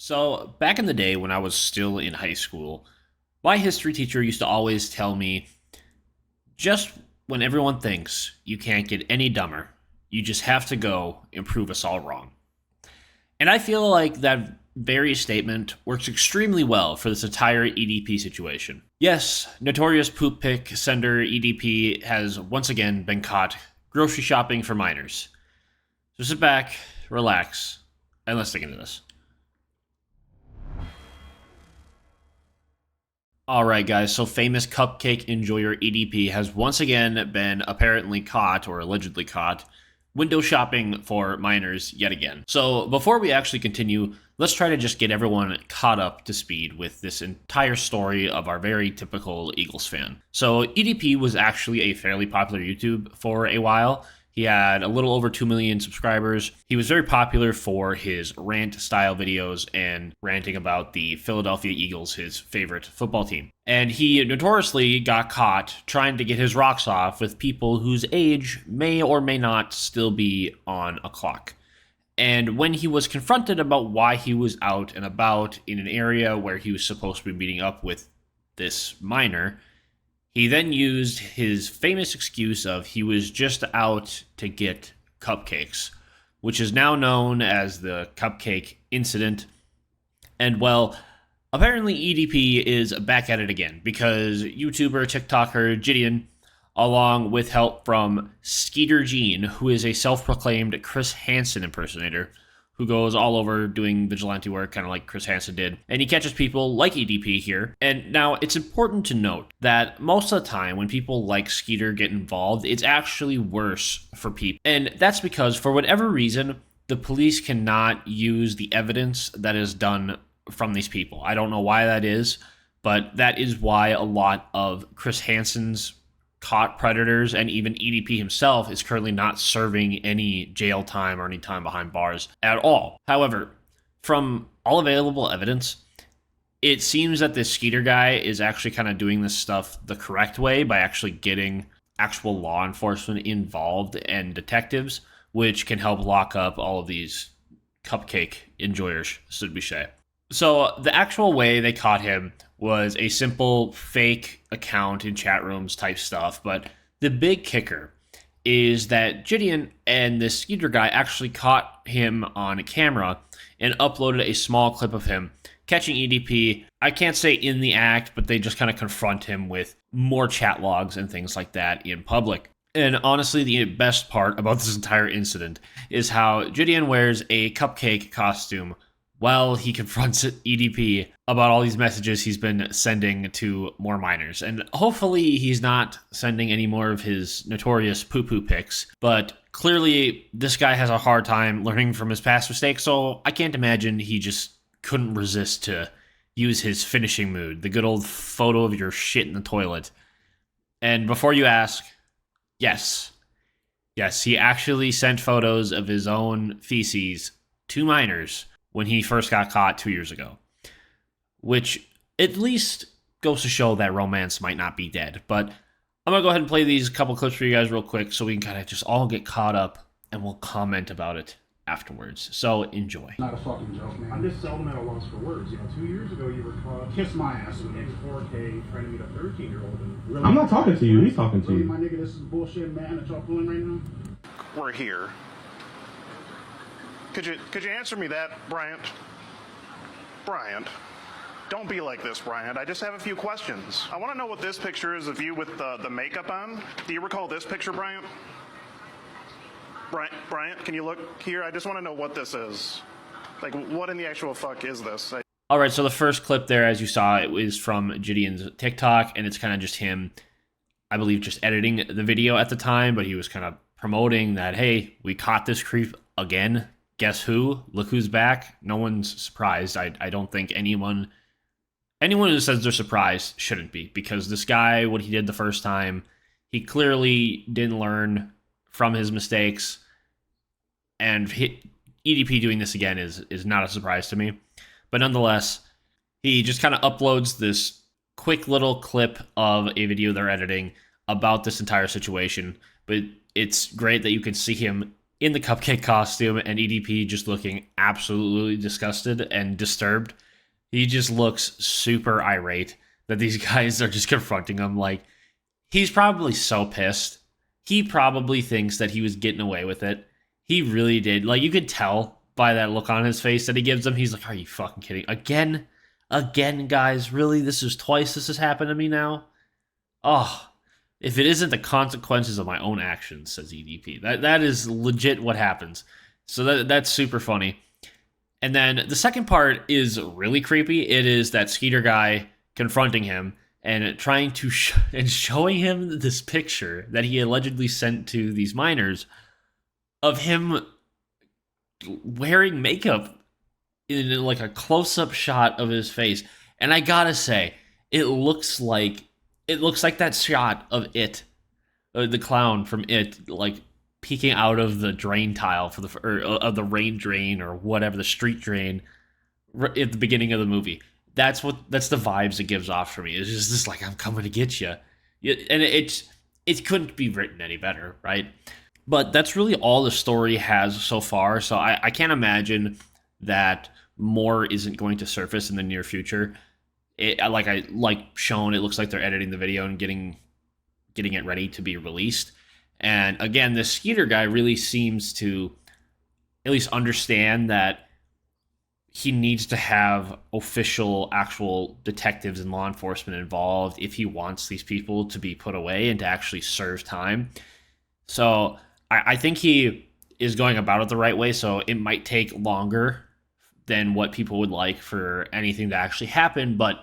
So, back in the day when I was still in high school, my history teacher used to always tell me just when everyone thinks you can't get any dumber, you just have to go and prove us all wrong. And I feel like that very statement works extremely well for this entire EDP situation. Yes, notorious poop pick sender EDP has once again been caught grocery shopping for minors. So sit back, relax, and let's dig into this. Alright, guys, so famous cupcake enjoyer EDP has once again been apparently caught, or allegedly caught, window shopping for minors yet again. So before we actually continue, let's try to just get everyone caught up to speed with this entire story of our very typical Eagles fan. So EDP was actually a fairly popular YouTube for a while. He had a little over 2 million subscribers. He was very popular for his rant-style videos and ranting about the Philadelphia Eagles, his favorite football team. And he notoriously got caught trying to get his rocks off with people whose age may or may not still be on a clock. And when he was confronted about why he was out and about in an area where he was supposed to be meeting up with this minor, he then used his famous excuse of he was just out to get cupcakes, which is now known as the cupcake incident. And well, apparently EDP is back at it again because YouTuber, TikToker Gideon, along with help from Skeeter Jean, who is a self-proclaimed Chris Hansen impersonator, who goes all over doing vigilante work, kind of like Chris Hansen did. And he catches people like EDP here. And now, it's important to note that most of the time when people like Skeeter get involved, it's actually worse for people. And that's because, for whatever reason, the police cannot use the evidence that is done from these people. I don't know why that is, but that is why a lot of Chris Hansen's caught predators and even EDP himself is currently not serving any jail time or any time behind bars at all. However, from all available evidence, it seems that this Skeeter guy is actually kind of doing this stuff the correct way by actually getting actual law enforcement involved and detectives, which can help lock up all of these cupcake enjoyers, should we say. So the actual way they caught him was a simple fake account in chat rooms type stuff, but the big kicker is that Gideon and this Skeeter guy actually caught him on camera and uploaded a small clip of him catching EDP. I can't say in the act, but they just kind of confront him with more chat logs and things like that in public. And honestly, the best part about this entire incident is how Gideon wears a cupcake costume while he confronts EDP about all these messages he's been sending to more minors. And hopefully he's not sending any more of his notorious poo-poo pics, but clearly this guy has a hard time learning from his past mistakes, so I can't imagine he just couldn't resist to use his finishing mood, the good old photo of your shit in the toilet. And before you ask, yes, he actually sent photos of his own feces to minors when he first got caught 2 years ago, which at least goes to show that romance might not be dead. But I'm going to go ahead and play these couple clips for you guys real quick so we can kind of just all get caught up and we'll comment about it afterwards. So enjoy. Not a fucking joke, man. I'm just seldom at a loss for words. 2 years ago you were caught. Kiss my ass. In 4K trying to meet a 13-year-old. And really, I'm not talking to you. He's talking to Really, you. my nigga, this is bullshit, man, that y'all pulling right now? we're here. Could you answer me that, Bryant? Bryant, don't be like this, Bryant. I just have a few questions. I want to know what this picture is of you with the makeup on. Do you recall this picture, Bryant? Bryant, can you look here? I just want to know what this is. Like, what in the actual fuck is this? All right, so the first clip there, as you saw, it was from Gideon's TikTok, and it's kind of just him, I believe, just editing the video at the time, but he was kind of promoting that, hey, we caught this creep again. Guess who? Look who's back. No one's surprised. I don't think anyone who says they're surprised shouldn't be, because this guy, what he did the first time, he clearly didn't learn from his mistakes, and EDP doing this again is not a surprise to me. But nonetheless, he just kind of uploads this quick little clip of a video they're editing about this entire situation. But it's great that you can see him in the cupcake costume and EDP just looking absolutely disgusted and disturbed. He just looks super irate that these guys are just confronting him. Like, he's probably so pissed. He probably thinks that he was getting away with it. He really did. Like, you could tell by that look on his face that he gives them. He's like, are you fucking kidding? Again, guys, really? This is twice this has happened to me now? Oh, if it isn't the consequences of my own actions, says EDP. That is legit what happens. So that's super funny. And then the second part is really creepy. It is that Skeeter guy confronting him and trying to and showing him this picture that he allegedly sent to these miners of him wearing makeup in like a close-up shot of his face. And I gotta say, it looks like that shot of It, the clown from It, like peeking out of the drain tile of the rain drain or whatever, the street drain at the beginning of the movie. That's the vibes it gives off for me. It's just this like, I'm coming to get you. And it couldn't be written any better, right? But that's really all the story has so far. So I can't imagine that more isn't going to surface in the near future. Like shown, it looks like they're editing the video and getting it ready to be released. And again, this Skeeter guy really seems to at least understand that he needs to have official, actual detectives and law enforcement involved if he wants these people to be put away and to actually serve time. So I think he is going about it the right way, so it might take longer than what people would like for anything to actually happen, but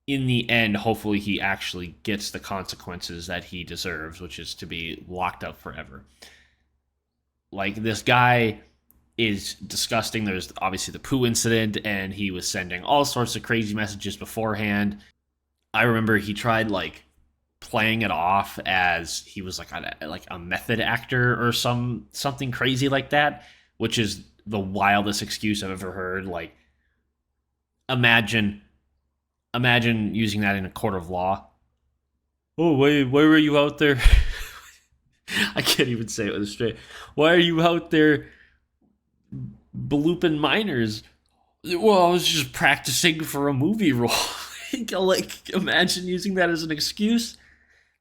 in the end, hopefully he actually gets the consequences that he deserves, which is to be locked up forever. Like, this guy is disgusting. There's obviously the poo incident, and he was sending all sorts of crazy messages beforehand. I remember he tried, like, playing it off as he was like a method actor or something crazy like that, which is the wildest excuse I've ever heard. Like, imagine using that in a court of law. Oh, wait, why were you out there? I can't even say it with a straight. Why are you out there blooping miners? Well, I was just practicing for a movie role. Like, imagine using that as an excuse.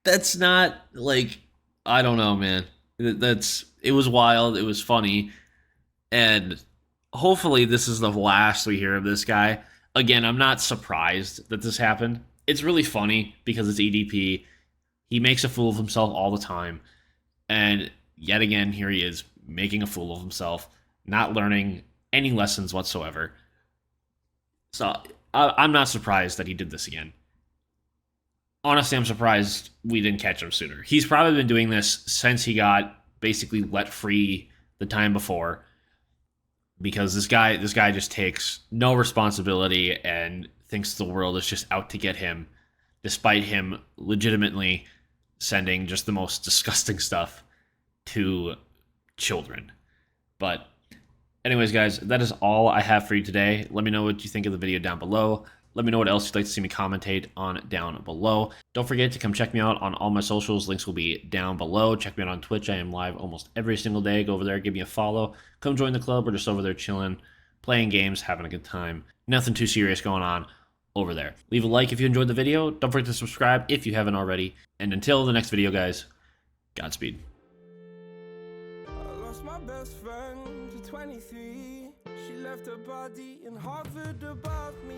That's not, like, I don't know, man. It was wild. It was funny. And hopefully this is the last we hear of this guy. Again, I'm not surprised that this happened. It's really funny because it's EDP. He makes a fool of himself all the time. And yet again, here he is making a fool of himself, not learning any lessons whatsoever. So I'm not surprised that he did this again. Honestly, I'm surprised we didn't catch him sooner. He's probably been doing this since he got basically let free the time before. Because this guy just takes no responsibility and thinks the world is just out to get him, despite him legitimately sending just the most disgusting stuff to children. But anyways, guys, that is all I have for you today. Let me know what you think of the video down below. Let me know what else you'd like to see me commentate on down below. Don't forget to come check me out on all my socials. Links will be down below. Check me out on Twitch. I am live almost every single day. Go over there, give me a follow. Come join the club. We're just over there chilling, playing games, having a good time. Nothing too serious going on over there. Leave a like if you enjoyed the video. Don't forget to subscribe if you haven't already. And until the next video, guys, Godspeed. I lost my best friend to 23. She left her body in Harvard above me.